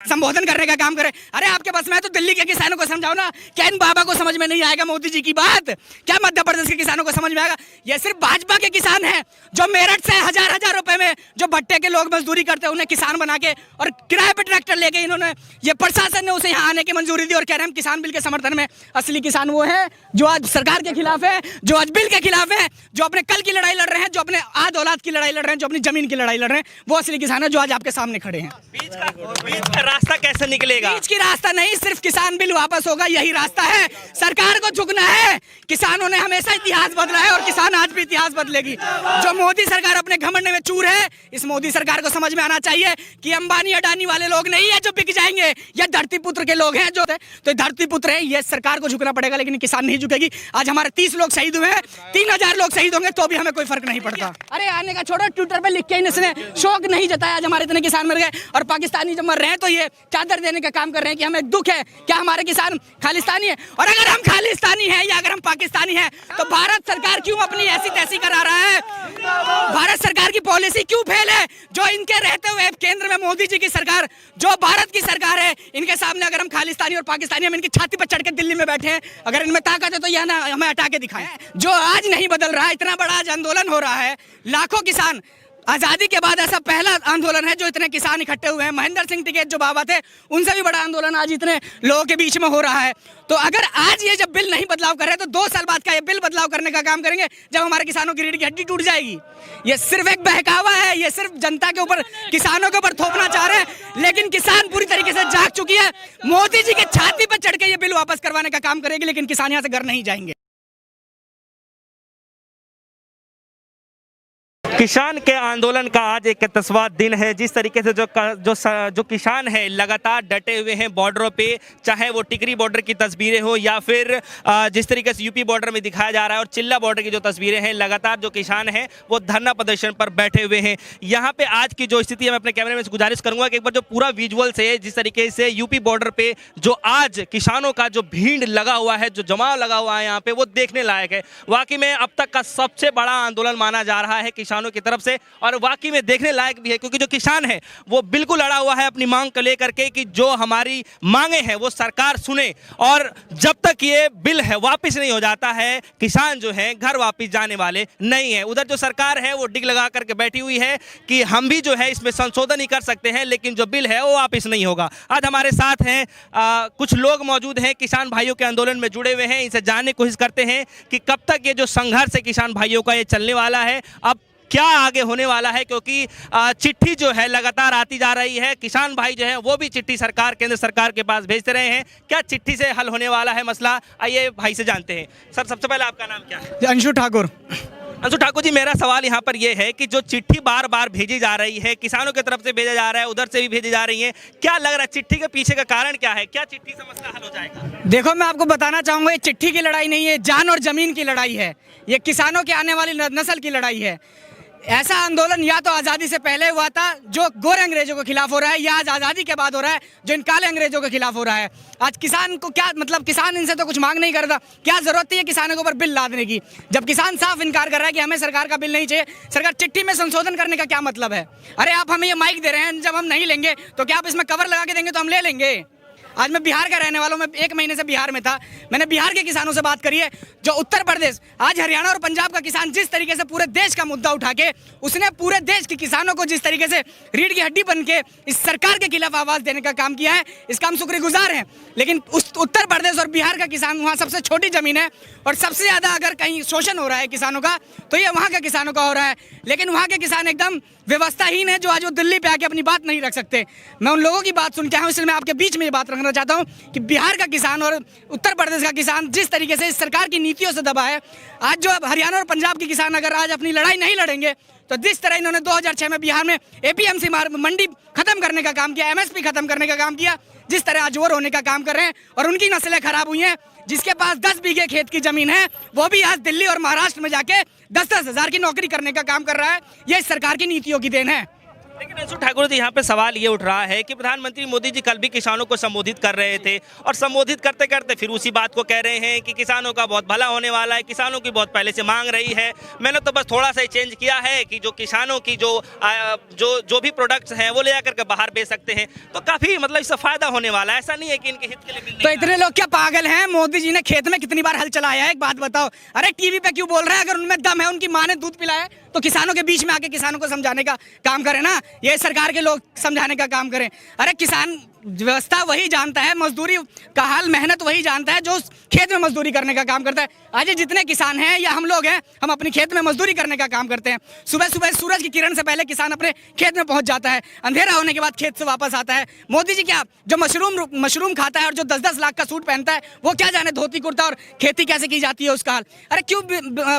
संबोधन करने का काम करे। अरे आपके पास में तो दिल्ली के किसानों को समझाओ ना, क्या इन बाबा को समझ में नहीं आएगा मोदी जी की बात? क्या मध्य प्रदेश के किसानों को समझ में आएगा? ये सिर्फ भाजपा के किसान हैं जो मेरठ से हजार हजार रुपए में जो भट्टे के लोग मजदूरी करते हैं उन्हें किसान बना के और किराए पे ट्रैक्टर लेके इन्होंने, ये प्रशासन ने उसे यहाँ आने की मंजूरी दी और कह रहे हैं हम किसान बिल के समर्थन में। असली किसान वो है जो आज सरकार के खिलाफ है, जो आज बिल के खिलाफ है, जो अपने कल की लड़ाई लड़ रहे हैं, जो अपने आज औलाद की लड़ाई लड़ रहे हैं, जो अपनी जमीन की लड़ाई लड़ रहे हैं, वो असली किसान है जो आज आपके सामने खड़े हैं। बीच का रास्ता कैसे निकलेगा? बीच की रास्ता नहीं, सिर्फ किसान बिल वापस होगा, यही रास्ता है। सरकार को झुकना है। किसानों ने हमेशा इतिहास बदला है और किसान आज भी इतिहास बदलेगी। जो मोदी सरकार अपने घमंड में चूर है, इस मोदी सरकार को समझ में आना चाहिए कि अंबानी अडानी वाले लोग नहीं है जो बिक जाएंगे, ये धरती पुत्र के लोग हैं जो तो धरती पुत्र है। ये सरकार को झुकना पड़ेगा, लेकिन किसान नहीं झुकेगी। आज हमारे 30 लोग शहीद हुए हैं, 3000 लोग शहीद होंगे तो भी हमें कोई फर्क नहीं पड़ता। अरे आने का छोड़ो, ट्विटर पे लिख के इसने शोक नहीं जताया आज हमारे इतने किसान मर गए, और पाकिस्तानी जब मर रहे हैं तो ये चादर देने का काम कर रहे हैं कि हमें दुख है। क्या हमारे किसान खालिस्तानी है? और अगर हम खालिस्तानी हैं या अगर हम पाकिस्तानी हैं तो भारत सरकार क्यों अपनी ऐसी तैसी करा रहा है? भारत सरकार की पॉलिसी क्यों फेल है? जो इनके रहते हुए केंद्र में मोदी जी की सरकार, जो भारत की सरकार है, इनके सामने अगर हम खालिस्तानी और पाकिस्तानी हम इनकी छाती पर चढ़ के दिल्ली में बैठे हैं, अगर इनमें ताकत है तो यह ना हमें हटा के दिखाएं। जो आज नहीं बदल रहा है, इतना बड़ा आज आंदोलन हो रहा है, लाखों किसान, आजादी के बाद ऐसा पहला आंदोलन है जो इतने किसान इकट्ठे हुए हैं। महेंद्र सिंह टिकैत जो बाबा थे, उनसे भी बड़ा आंदोलन आज इतने लोगों के बीच में हो रहा है। तो अगर आज ये जब बिल नहीं बदलाव कर रहे हैं तो 2 साल बाद का ये बिल बदलाव करने का काम करेंगे जब हमारे किसानों की रीढ़ की हड्डी टूट जाएगी। ये सिर्फ एक बहकावा है, ये सिर्फ जनता के ऊपर, किसानों के ऊपर थोपना चाह रहे हैं, लेकिन किसान पूरी तरीके से जाग चुकी है। मोदी जी के छाती पर चढ़ के ये बिल वापस करवाने का काम करेगी, लेकिन किसान यहाँ से घर नहीं जाएंगे। किसान के आंदोलन का आज 31वां दिन है। जिस तरीके से जो किसान है लगातार डटे हुए हैं बॉर्डरों पे, चाहे वो टिकरी बॉर्डर की तस्वीरें हो या फिर जिस तरीके से यूपी बॉर्डर में दिखाया जा रहा है और चिल्ला बॉर्डर की जो तस्वीरें हैं, लगातार जो किसान हैं वो धरना प्रदर्शन पर बैठे हुए हैं। यहाँ पे आज की जो स्थिति है, मैं अपने कैमरे में गुजारिश करूंगा कि एक बार जो पूरा विजुअल्स है, जिस तरीके से यूपी बॉर्डर पे जो आज किसानों का जो भीड़ लगा हुआ है, जो जमाव लगा हुआ है यहाँ पे, वो देखने लायक है। वाकई में अब तक का सबसे बड़ा आंदोलन माना जा रहा है किसानों की तरफ से, और वाकई में देखने लायक भी है, क्योंकि जो किसान है वो बिल्कुल अड़ा हुआ है अपनी मांग को लेकर के कि जो हमारी मांगे हैं वो सरकार सुने, और जब तक ये बिल है वापस नहीं हो जाता है, किसान जो है घर वापस जाने वाले नहीं है। उधर जो सरकार है वो डिग लगा करके बैठी हुई है कि हम भी जो है इसमें संशोधन ही कर सकते हैं, लेकिन जो बिल है वो वापस नहीं होगा। आज हमारे साथ हैं कुछ लोग मौजूद हैं, किसान भाइयों के आंदोलन में जुड़े हुए हैं। इनसे जानने की कोशिश करते हैं कि कब तक ये जो संघर्ष है किसान भाइयों का ये चलने वाला है, अब क्या आगे होने वाला है, क्योंकि चिट्ठी जो है लगातार आती जा रही है। किसान भाई जो है वो भी चिट्ठी सरकार, केंद्र सरकार के पास भेजते रहे हैं। क्या चिट्ठी से हल होने वाला है मसला? आइए भाई से जानते हैं। सर, सबसे पहले आपका नाम क्या है? अंशु ठाकुर। अंशु ठाकुर जी, मेरा सवाल यहाँ पर यह है कि जो चिट्ठी बार बार भेजी जा रही है, किसानों की तरफ से भेजा जा रहा है, उधर से भी भेजी जा रही है, क्या लग रहा है चिट्ठी के पीछे का कारण क्या है? क्या चिट्ठी से मसला हल हो जाएगा? देखो, मैं आपको बताना चाहूंगा, ये चिट्ठी की लड़ाई नहीं है, जान और जमीन की लड़ाई है। ये किसानों के आने वाली नस्ल की लड़ाई है। ऐसा आंदोलन या तो आज़ादी से पहले हुआ था जो गोरे अंग्रेजों के खिलाफ हो रहा है, या आज आज़ादी के बाद हो रहा है जो इन काले अंग्रेजों के खिलाफ हो रहा है। आज किसान को क्या मतलब, किसान इनसे तो कुछ मांग नहीं करता, क्या जरूरत है किसानों के ऊपर बिल लादने की? जब किसान साफ इनकार कर रहा है कि हमें सरकार का बिल नहीं चाहिए, सरकार चिट्ठी में संशोधन करने का क्या मतलब है? अरे आप हमें ये माइक दे रहे हैं, जब हम नहीं लेंगे तो क्या आप इसमें कवर लगा के देंगे तो हम ले लेंगे? आज मैं बिहार का रहने वाला हूँ, मैं 1 महीने से बिहार में था। मैंने बिहार के किसानों से बात करी है, जो उत्तर प्रदेश, आज हरियाणा और पंजाब का किसान जिस तरीके से पूरे देश का मुद्दा उठा के उसने पूरे देश के किसानों को जिस तरीके से रीढ़ की हड्डी बन के इस सरकार के खिलाफ आवाज देने का काम किया है, इसका हम शुक्रगुजार हैं। लेकिन उस उत्तर प्रदेश और बिहार का किसान, वहाँ सबसे छोटी जमीन है और सबसे ज्यादा अगर कहीं शोषण हो रहा है किसानों का तो ये वहाँ के किसानों का हो रहा है। लेकिन वहाँ के किसान एकदम व्यवस्थाहीन है, जो आज वो दिल्ली पे आके अपनी बात नहीं रख सकते। मैं उन लोगों की बात सुन के आया हूँ, इसलिए मैं आपके बीच में ये बात रखना चाहता हूँ कि बिहार का किसान और उत्तर प्रदेश का किसान जिस तरीके से इस सरकार की नीतियों से दबा है, आज जो हरियाणा और पंजाब के किसान अगर आज अपनी लड़ाई नहीं लड़ेंगे तो जिस तरह इन्होंने 2006 में बिहार में एपीएमसी मंडी खत्म करने का काम किया, एमएसपी खत्म करने का काम किया, जिस तरह आज वो रोने का काम कर रहे हैं और उनकी नस्लें खराब हुई हैं। जिसके पास 10 बीघे खेत की जमीन है वो भी आज दिल्ली और महाराष्ट्र में जाके 10-10 हज़ार की नौकरी करने का काम कर रहा है। ये इस सरकार की नीतियों की देन है। लेकिन अंशु ठाकुर जी, यहाँ पे सवाल ये उठ रहा है कि प्रधानमंत्री मोदी जी कल भी किसानों को संबोधित कर रहे थे और संबोधित करते करते फिर उसी बात को कह रहे हैं कि किसानों का बहुत भला होने वाला है, किसानों की बहुत पहले से मांग रही है। मैंने तो बस थोड़ा सा ही चेंज किया है कि जो किसानों की जो भी प्रोडक्ट्स हैं वो ले जाकर के बाहर बेच सकते हैं, तो काफी मतलब इससे फायदा होने वाला है। ऐसा नहीं है कि इनके हित के लिए बिल तो इतने लोग क्या पागल हैं? मोदी जी ने खेत में कितनी बार हल चलाया है, एक बात बताओ। अरे टीवी पे क्यों बोल रहे हैं? अगर उनमें दम है, उनकी माँ ने दूध पिलाया है, तो किसानों के बीच में आके किसानों को समझाने का काम करें ना। ये सरकार के लोग समझाने का काम करें। अरे किसान व्यवस्था वही जानता है, मजदूरी का हाल, मेहनत वही जानता है जो खेत में मजदूरी करने का काम करता है। आज जितने किसान हैं या हम लोग हैं, हम अपनी खेत में मजदूरी करने का काम करते हैं। सुबह सुबह सूरज की किरण से पहले किसान अपने खेत में पहुंच जाता है, अंधेरा होने के बाद खेत से वापस आता है। मोदी जी क्या जो मशरूम खाता है और जो 10-10 लाख का सूट पहनता है, वो क्या जाने धोती कुर्ता और खेती कैसे की जाती है उसका हाल। अरे क्यों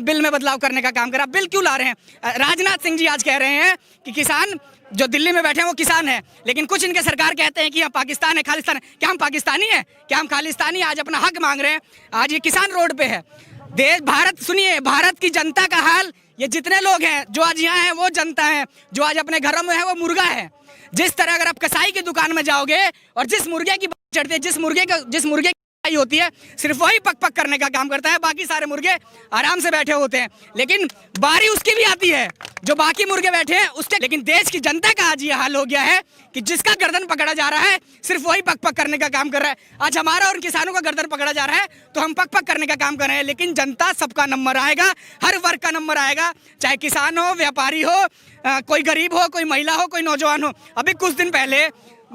बिल में बदलाव करने का काम करा? बिल क्यों ला रहे हैं? राजनाथ सिंह जी आज कह रहे हैं कि किसान जो दिल्ली में बैठे हैं वो किसान है, लेकिन कुछ इनके सरकार कहते हैं कि हम पाकिस्तान है, खालिस्तान है। क्या हम पाकिस्तानी हैं? क्या हम खालिस्तानी? आज अपना हक मांग रहे हैं। आज ये किसान रोड पे है। देश भारत, सुनिए, भारत की जनता का हाल, ये जितने लोग हैं जो आज यहाँ हैं वो जनता है, जो आज अपने घरों में है वो मुर्गा है। जिस तरह अगर आप कसाई की दुकान में जाओगे और जिस मुर्गे की चढ़ती है, जिस मुर्गे होती है, सिर्फ वही पक पक करने का काम करता है, बाकी सारे मुर्गे आराम से बैठे होते हैं। लेकिन बारी उसकी भी आती है जो बाकी मुर्गे बैठे हैं उसके। लेकिन देश की जनता का आज ये हाल हो गया है कि जिसका गर्दन पकड़ा जा रहा है सिर्फ वही पक पक करने का काम कर रहा है। आज हमारा और किसानों का गर्दन पकड़ा जा रहा है तो हम पक पक करने का काम कर रहे हैं। लेकिन जनता सबका नंबर आएगा, हर वर्ग का नंबर आएगा, चाहे किसान हो, व्यापारी हो, कोई गरीब हो, कोई महिला हो, कोई नौजवान हो। अभी कुछ दिन पहले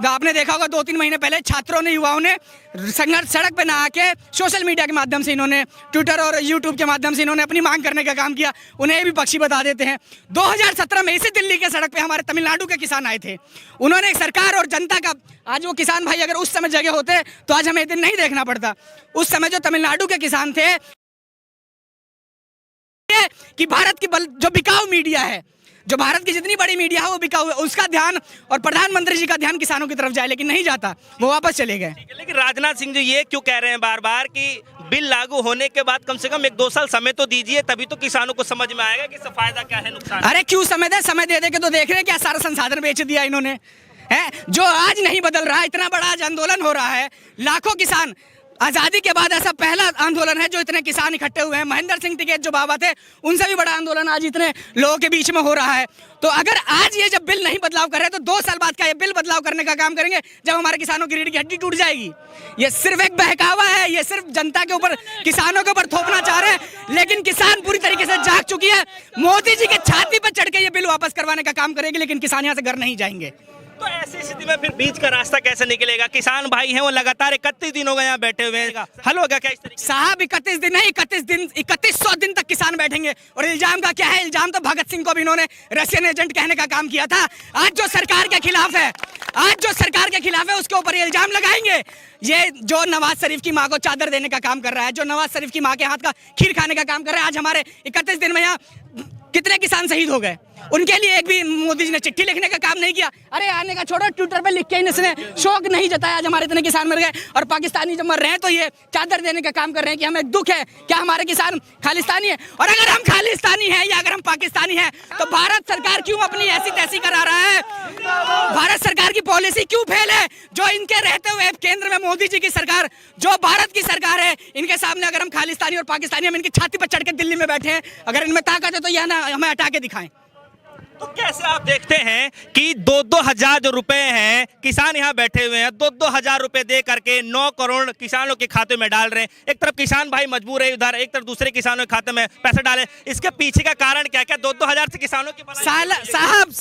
आपने देखा होगा, 2-3 महीने पहले छात्रों ने, युवाओं ने संघर्ष सड़क पे ना आके सोशल मीडिया के माध्यम से, इन्होंने ट्विटर और यूट्यूब के माध्यम से इन्होंने अपनी मांग करने का काम किया। उन्हें भी पक्षी बता देते हैं। 2017 में इसी दिल्ली के सड़क पे हमारे तमिलनाडु के किसान आए थे। उन्होंने सरकार और जनता का, आज वो किसान भाई अगर उस समय जगह होते तो आज हमें दिन नहीं देखना पड़ता। उस समय जो तमिलनाडु के किसान थे कि भारत की जो बिकाऊ मीडिया है, जो भारत की जितनी बड़ी मीडिया है वो बिकाऊ है, उसका ध्यान और प्रधानमंत्री जी का ध्यान किसानों की तरफ जाए, लेकिन नहीं जाता, वो वापस चले गए। लेकिन राजनाथ सिंह जी ये क्यों कह रहे हैं बार बार कि बिल लागू होने के बाद कम से कम 1-2 साल समय तो दीजिए, तभी तो किसानों को समझ में आएगा कि इससे फायदा क्या है, नुकसान। अरे क्यों समय दे के तो देख रहे हैं क्या सारा संसाधन बेच दिया इन्होंने, है जो आज नहीं बदल रहा। इतना बड़ा आज आंदोलन हो रहा है, लाखों किसान, आजादी के बाद ऐसा पहला आंदोलन है जो इतने किसान इकट्ठे हुए हैं। महेंद्र सिंह टिकैत जो बाबा थे, उनसे भी बड़ा आंदोलन आज इतने लोगों के बीच में हो रहा है। तो अगर आज ये जब बिल नहीं बदलाव कर रहे तो 2 साल बाद का ये बिल बदलाव करने का काम करेंगे जब हमारे किसानों की रीढ़ की हड्डी टूट जाएगी। ये सिर्फ एक बहकावा है, ये सिर्फ जनता के ऊपर, किसानों के ऊपर थोपना चाह रहे हैं। लेकिन किसान पूरी तरीके से जाग चुकी है। मोदी जी के छाती पर चढ़ के ये बिल वापस करवाने का काम करेगी, लेकिन किसान यहाँ से घर नहीं जाएंगे। तो ऐसी स्थिति में फिर बीच का रास्ता कैसे निकलेगा? किसान भाई हैं वो लगातार 31 दिन हो गए यहाँ बैठे हुए हैं, हल होगा क्या इस तरीके? साहब 31 दिन नहीं, 3100 दिन तक किसान बैठेंगे। और इल्जाम का क्या है? इल्जाम तो भगत सिंह को भी इन्होंने रशियन एजेंट कहने का काम किया था। आज जो सरकार के खिलाफ है उसके ऊपर ये इल्जाम लगाएंगे। ये जो नवाज शरीफ की माँ को चादर देने का काम कर रहा है, जो नवाज शरीफ की माँ के हाथ का खीर खाने का काम कर रहा है, आज हमारे 31 दिन में यहाँ कितने किसान शहीद हो गए। उनके लिए एक भी मोदी जी ने चिट्ठी लिखने का काम नहीं किया। अरे आने का छोड़ो, ट्विटर पे लिख के इसने शोक नहीं जताया आज हमारे इतने किसान मर गए। और पाकिस्तानी जब मर रहे हैं तो ये चादर देने का काम कर रहे हैं कि हमें दुख है। क्या हमारे किसान खालिस्तानी है? और अगर हम खालिस्तानी हैं या अगर हम पाकिस्तानी हैं तो भारत सरकार क्यों अपनी ऐसी तैसी करा रहा है? भारत सरकार की पॉलिसी क्यों फेल है? जो इनके रहते हुए केंद्र में मोदी जी की सरकार, जो भारत की सरकार है, इनके सामने अगर हम खालिस्तानी और पाकिस्तानी, हम इनकी छाती पर चढ़ के दिल्ली में बैठे हैं, अगर इनमें ताकत है तो यह ना हमें हटा के दिखाएं। तो कैसे आप देखते हैं कि 2-2 हजार जो रुपए हैं, किसान यहाँ बैठे हुए हैं, 2-2 हजार रुपए दे करके 9 करोड़ किसानों के खाते में डाल रहे हैं। एक तरफ किसान भाई मजबूर है, उधर एक तरफ दूसरे किसानों के खाते में पैसे डाले। इसके पीछे का कारण क्या? क्या 2-2 हजार से किसानों की साहब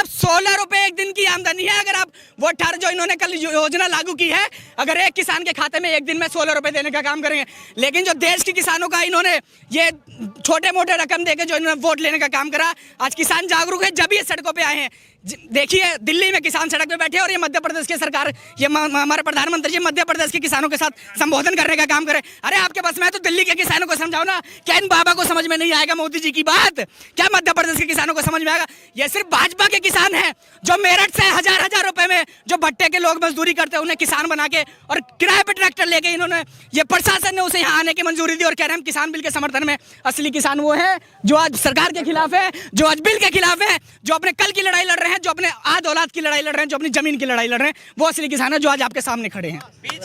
16 रुपए एक दिन की आमदनी है। अगर आप वो 18 जो इन्होंने कल योजना लागू की है, अगर एक किसान के खाते में एक दिन में 16 रुपए देने का काम करेंगे, लेकिन जो देश के किसानों का इन्होंने ये छोटे मोटे रकम देके जो इन्होंने वोट लेने का काम करा, आज किसान जागरूक है जब ये सड़कों पे आए हैं। देखिए दिल्ली में किसान सड़क पे बैठे और ये मध्य प्रदेश की सरकार, ये हमारे प्रधानमंत्री जी मध्य प्रदेश के किसानों के साथ संबोधन करने का काम करें। अरे आपके पास में तो दिल्ली के किसानों को समझाओ ना। क्या इन बाबा को समझ में नहीं आएगा मोदी जी की बात? क्या मध्य प्रदेश के किसानों को समझ में आएगा? ये सिर्फ भाजपा के किसान हैं जो मेरठ से हजार रुपए में जो भट्टे के लोग मजदूरी करते हैं, उन्हें किसान बना के और किराए पे ट्रैक्टर लेके इन्होंने, ये प्रशासन ने उसे यहाँ आने की मंजूरी दी और कह रहे हैं हम किसान बिल के समर्थन में। असली किसान वो है जो आज सरकार के खिलाफ है, जो आज बिल के खिलाफ है, जो अपने कल की लड़ाई लड़ रहे हैं हैं जो अपने आद औलाद की लड़ाई लड़ रहे हैं, जो अपनी जमीन की लड़ाई लड़ रहे हैं, वो असली किसान है जो आज आपके सामने खड़े हैं। बीच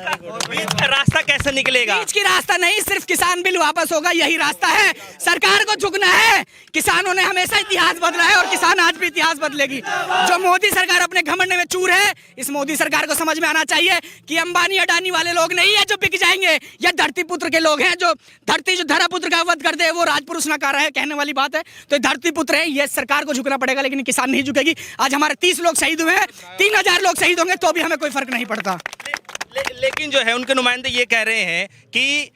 का रास्ता कैसे निकलेगा? बीच की रास्ता नहीं, सिर्फ किसान बिल वापस होगा, यही रास्ता है। सरकार को झुकना है। किसानों ने हमेशा इतिहास बदला है और किसान आज भी इतिहास बदलेगी। जो मोदी सरकार अपने घमंड में चूर है, इस मोदी सरकार को समझ में आना चाहिए कि अंबानी अडानी वाले लोग नहीं है जो बिक जाएंगे, ये धरती पुत्र के लोग हैं। जो धरा पुत्र का वध कर दे वो राजपुरुष ना कर रहा है, कहने वाली बात है। तो धरती पुत्र है, ये सरकार को झुकना पड़ेगा, लेकिन किसान नहीं झुकेगी। आज हमारे 30 लोग शहीद हुए हैं, 3000 लोग शहीद होंगे तो भी हमें कोई फर्क नहीं पड़ता। लेकिन जो है उनके नुमाइंदे ये कह रहे हैं कि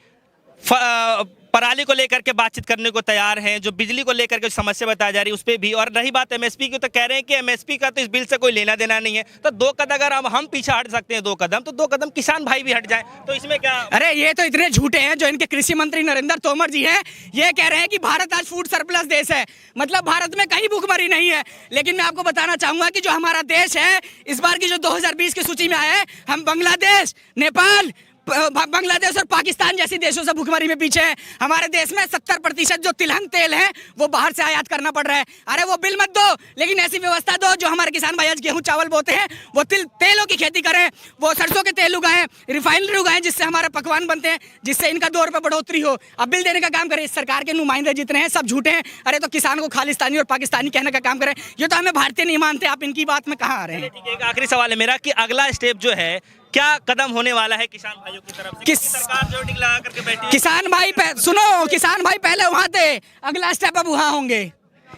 पराली को लेकर के बातचीत करने को तैयार हैं, जो बिजली को लेकर के समस्या बताई जा रही है उस पर भी, और रही बात एमएसपी की तो कह रहे हैं कि एमएसपी का तो इस बिल से कोई लेना देना नहीं है। तो 2 कदम अगर हम पीछे हट सकते हैं 2 कदम, तो 2 कदम किसान भाई भी हट जाए, तो इसमें क्या? अरे ये तो इतने झूठे हैं। जो इनके कृषि मंत्री नरेंद्र तोमर जी हैं, ये कह रहे हैं कि भारत आज फूड सरप्लस देश है, मतलब भारत में कहीं भूखमरी नहीं है। लेकिन मैं आपको बताना चाहूंगा कि जो हमारा देश है, इस बार की जो 2020 की सूची में आया है, हम बांग्लादेश, नेपाल, बांग्लादेश और पाकिस्तान जैसी देशों से भूखमरी में पीछे है। हमारे देश में 70% जो तिलहन तेल है वो बाहर से आयात करना पड़ रहा है। अरे वो बिल मत दो, लेकिन ऐसी व्यवस्था दो जो हमारे किसान भाई आज गेहूं चावल बोते हैं वो तेलों की खेती करें, वो सरसों के तेल उगाएं, रिफाइनरी उगाएं, जिससे हमारे पकवान बनते हैं, जिससे इनका 2 रुपये बढ़ोतरी हो। अब बिल देने का काम करें। इस सरकार के नुमाइंदे जितने हैं सब झूठे हैं। अरे तो किसान को खालिस्तानी और पाकिस्तानी कहने का काम करें, ये तो हमें भारतीय नहीं मानते। आप इनकी बात में कहाँ आ रहे हैं? एक आखिरी सवाल है मेरा कि अगला स्टेप जो है क्या कदम होने वाला है किसान भाइयों की तरफ से? सरकार जो टिक लगा करके बैठी है। किसान भाई सुनो, किसान भाई पहले वहां थे, अगला स्टेप अब वहां होंगे।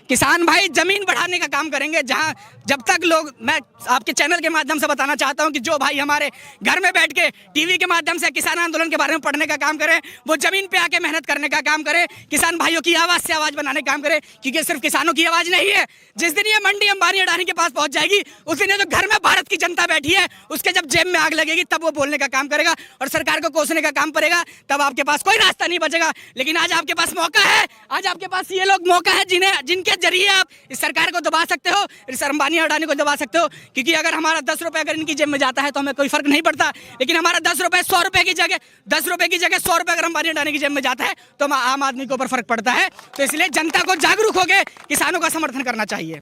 किसान भाई जमीन बढ़ाने का काम करेंगे। जहां जब तक लोग, मैं आपके चैनल के माध्यम से बताना चाहता हूं कि जो भाई हमारे घर में बैठ के टीवी के माध्यम से किसान आंदोलन के बारे में पढ़ने का काम करें, वो जमीन पे आके मेहनत करने का काम करें, किसान भाइयों की आवाज से आवाज बनाने का काम करें। क्योंकि सिर्फ किसानों की आवाज नहीं है। जिस दिन ये मंडी अंबानी अडानी के पास पहुंच जाएगी, उस दिन जो घर में भारत की जनता बैठी है उसके जब जेब में आग लगेगी तब वो बोलने का काम करेगा और सरकार को कोसने का काम करेगा। तब आपके पास कोई रास्ता नहीं बचेगा। लेकिन आज आपके पास मौका है, आज आपके पास ये लोग मौका है जिनके जरिए आप इस सरकार को दबा सकते हो, इस अंबानी अडानी को दबा सकते हो। क्योंकि अगर हमारा 10 रुपए अगर इनकी जेब में जाता है तो हमें कोई फर्क नहीं पड़ता। लेकिन हमारा 10 रुपए 100 रुपए की जगह 10 रुपए की जगह 100 रुपए अगर अंबानी अडानी की जेब में जाता है तो आम आदमी के ऊपर फर्क पड़ता है। तो इसलिए जनता को जागरूक होकर किसानों का समर्थन करना चाहिए।